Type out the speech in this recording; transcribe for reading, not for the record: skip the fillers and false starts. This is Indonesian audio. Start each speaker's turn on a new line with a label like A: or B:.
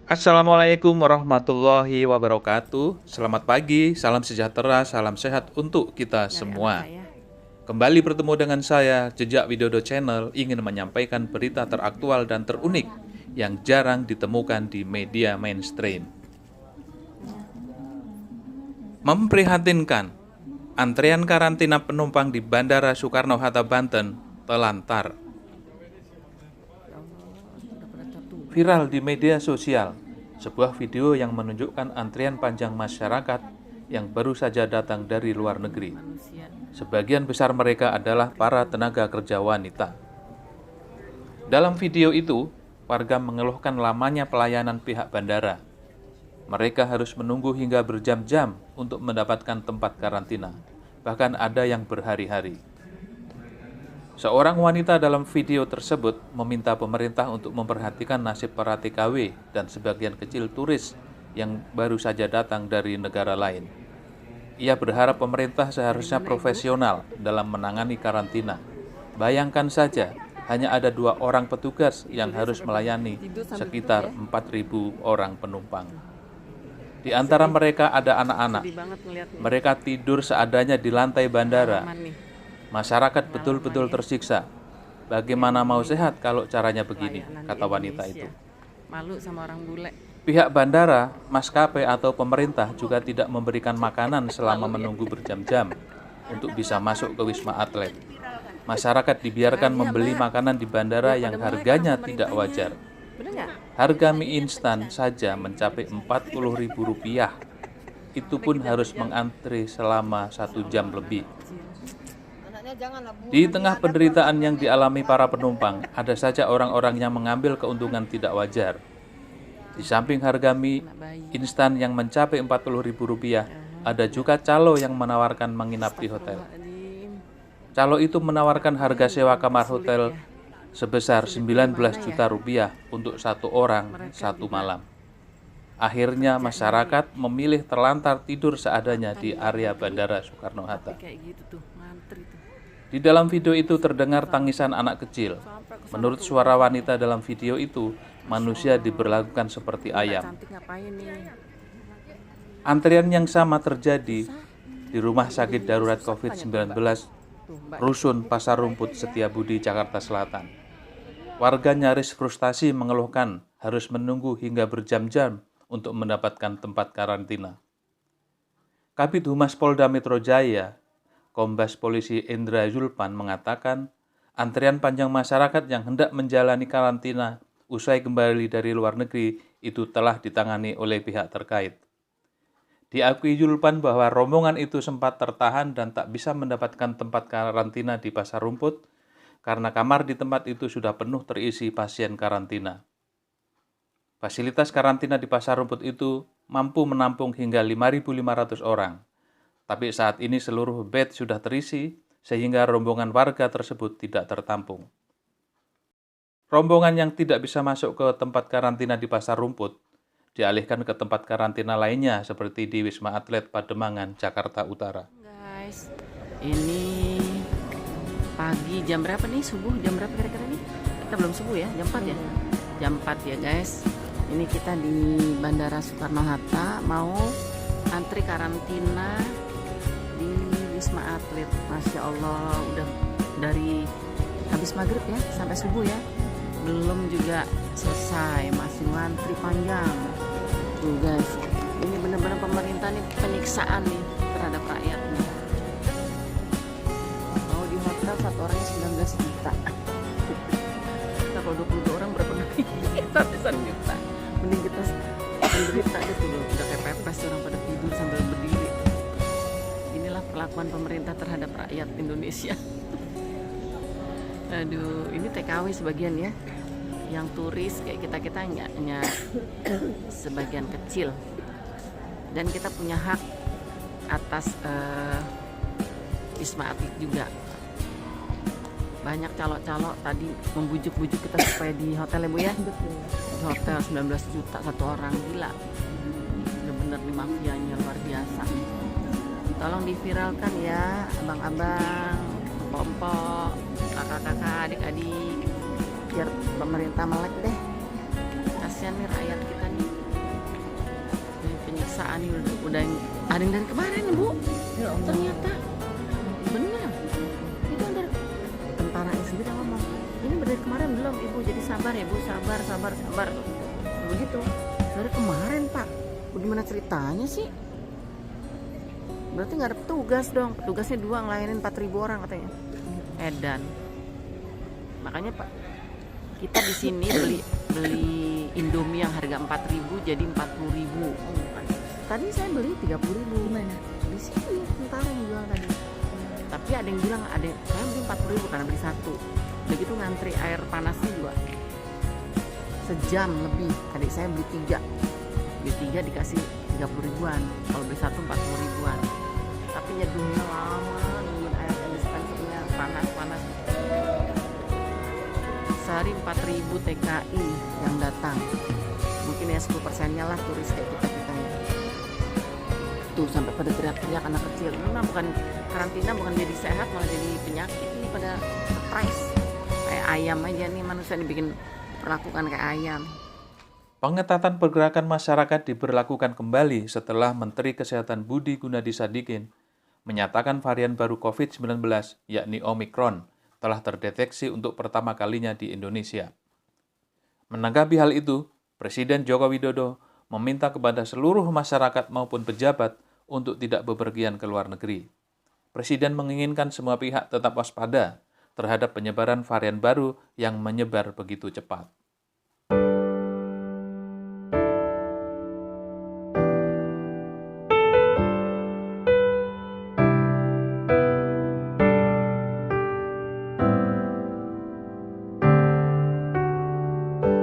A: Assalamualaikum warahmatullahi wabarakatuh. Selamat pagi, salam sejahtera, salam sehat untuk kita
B: Dari anak
A: semua.
B: saya.
A: Kembali bertemu dengan saya, Jejak Widodo Channel ingin menyampaikan berita teraktual dan terunik yang jarang ditemukan di media mainstream. Memprihatinkan, antrean karantina penumpang di Bandara Soekarno-Hatta, Banten telantar.
B: Ya Allah, udah pada tertutup.
A: Viral di media sosial, sebuah video yang menunjukkan antrian panjang masyarakat yang baru saja datang dari luar negeri.
B: Manusia.
A: Sebagian besar mereka adalah para tenaga kerja wanita. Dalam video itu, warga mengeluhkan lamanya pelayanan pihak bandara. Mereka harus menunggu hingga berjam-jam untuk mendapatkan tempat karantina. Bahkan ada yang berhari-hari. Seorang wanita dalam video tersebut meminta pemerintah untuk memperhatikan nasib para TKW dan sebagian kecil turis yang baru saja datang dari negara lain. Ia berharap pemerintah seharusnya profesional dalam menangani karantina. Bayangkan saja, hanya ada 2 orang petugas yang harus melayani sekitar 4.000 orang penumpang. Di antara mereka ada anak-anak.
B: Sedih banget ngeliatnya.
A: Mereka tidur seadanya di lantai bandara.
B: Aman nih.
A: Masyarakat betul-betul tersiksa. Bagaimana mau sehat kalau caranya begini,
B: Pelayanan di
A: kata wanita itu.
B: Indonesia. Malu sama orang bule.
A: Pihak bandara, maskapai atau pemerintah juga tidak memberikan makanan selama menunggu berjam-jam untuk bisa masuk ke Wisma Atlet. Masyarakat dibiarkan membeli makanan di bandara yang harganya tidak wajar.
B: Bener nggak?
A: Harga mie instan saja mencapai Rp40.000. Itu pun harus mengantri selama 1 jam lebih. Di tengah penderitaan yang dialami para penumpang, ada saja orang-orang yang mengambil keuntungan tidak wajar. Di samping harga mie instan yang mencapai Rp40.000, ada juga calo yang menawarkan menginap di hotel. Calo itu menawarkan harga sewa kamar hotel sebesar Rp19 juta untuk 1 orang 1 malam. Akhirnya masyarakat memilih terlantar tidur seadanya di area Bandara Soekarno-Hatta.
B: Kayak gitu tuh, ngantri tuh.
A: Di dalam video itu terdengar tangisan anak kecil. Menurut suara wanita dalam video itu, manusia diberlakukan seperti ayam.
B: Cantik ngapain nih?
A: Antrian yang sama terjadi di Rumah Sakit Darurat COVID-19 Rusun Pasar Rumput Setiabudi, Jakarta Selatan. Warga nyaris frustasi mengeluhkan harus menunggu hingga berjam-jam untuk mendapatkan tempat karantina. Kabid Humas Polda Metro Jaya, Kombes Polisi Indra Zulpan mengatakan, antrian panjang masyarakat yang hendak menjalani karantina usai kembali dari luar negeri itu telah ditangani oleh pihak terkait. Diakui Zulpan bahwa rombongan itu sempat tertahan dan tak bisa mendapatkan tempat karantina di Pasar Rumput karena kamar di tempat itu sudah penuh terisi pasien karantina. Fasilitas karantina di Pasar Rumput itu mampu menampung hingga 5.500 orang. Tapi saat ini seluruh bed sudah terisi sehingga rombongan warga tersebut tidak tertampung. Rombongan yang tidak bisa masuk ke tempat karantina di Pasar Rumput dialihkan ke tempat karantina lainnya seperti di Wisma Atlet Pademangan, Jakarta Utara.
B: Guys, ini pagi jam berapa nih? Subuh jam berapa kira-kira nih? Kita belum subuh ya, jam 4 ya? Jam 4 ya guys. Ini kita di Bandara Soekarno-Hatta mau antri karantina di Wisma Atlet. Masya Allah, udah dari habis maghrib ya sampai subuh ya, belum juga selesai, masih ngantri panjang tuh guys. Ini benar-benar pemerintah nih penyiksaan nih terhadap rakyatnya. Mau di hotel 1 orangnya 19 juta. Kita kalau 22 orang berapa nih? Ratusan juta. Mending kita menderita gitu loh, udah kayak pepes orang pada tidur sambil berdiri. Inilah perlakuan pemerintah terhadap rakyat Indonesia. Aduh, ini TKW sebagian ya. Yang turis kayak kita hanya sebagian kecil. Dan kita punya hak atas Wisma Atlet juga. Banyak calo-calo tadi membujuk-bujuk kita supaya di hotel ya Bu ya. Di hotel 19 juta 1 orang, gila. Bener-bener nih mafianya luar biasa. Tolong diviralkan ya abang-abang, empok-empok, kakak-kakak, adik-adik, biar pemerintah melek deh. Kasihan nih rakyat kita nih. Ada yang dari kemarin, Bu. Ternyata benar. Itu ada tentaranya sendiri yang ngomong. Ini dari kemarin belum, Ibu. Jadi sabar ya, Bu. Sabar. Begitu. Dari kemarin, Pak. Bagaimana ceritanya sih? Berarti nggak ada petugas dong. Petugasnya 2 ngelayanin 4.000 orang katanya. Edan. Makanya Pak, kita di sini beli Indomie yang harga 4.000 jadi 40.000. Tadi saya beli 30.000.
C: Gimana?
B: Di sini tentara yang jual tadi. Tapi ada yang bilang saya beli 40.000 karena beli 1. Begitu ngantri air panasnya juga sejam lebih. Adik saya beli 3. Beli 3 dikasih 30.000-an. Kalau beli 1 40.000-an. Tapi nyeduhnya lama, nungguin air dispensernya panas. Sehari 4.000 TKI yang datang. Mungkin ya 10%-nya lah turis kayak kita ya. Tuh sampai pada teriak-teriak anak kecil. Ini mah bukan karantina, bukan jadi sehat, malah jadi penyakit. Ini pada stres. Kayak ayam aja nih, manusia dibikin perlakukan kayak ayam.
A: Pengetatan pergerakan masyarakat diberlakukan kembali setelah Menteri Kesehatan Budi Gunadi Sadikin menyatakan varian baru COVID-19, yakni Omikron, telah terdeteksi untuk pertama kalinya di Indonesia. Menanggapi hal itu, Presiden Joko Widodo meminta kepada seluruh masyarakat maupun pejabat untuk tidak bepergian ke luar negeri. Presiden menginginkan semua pihak tetap waspada terhadap penyebaran varian baru yang menyebar begitu cepat.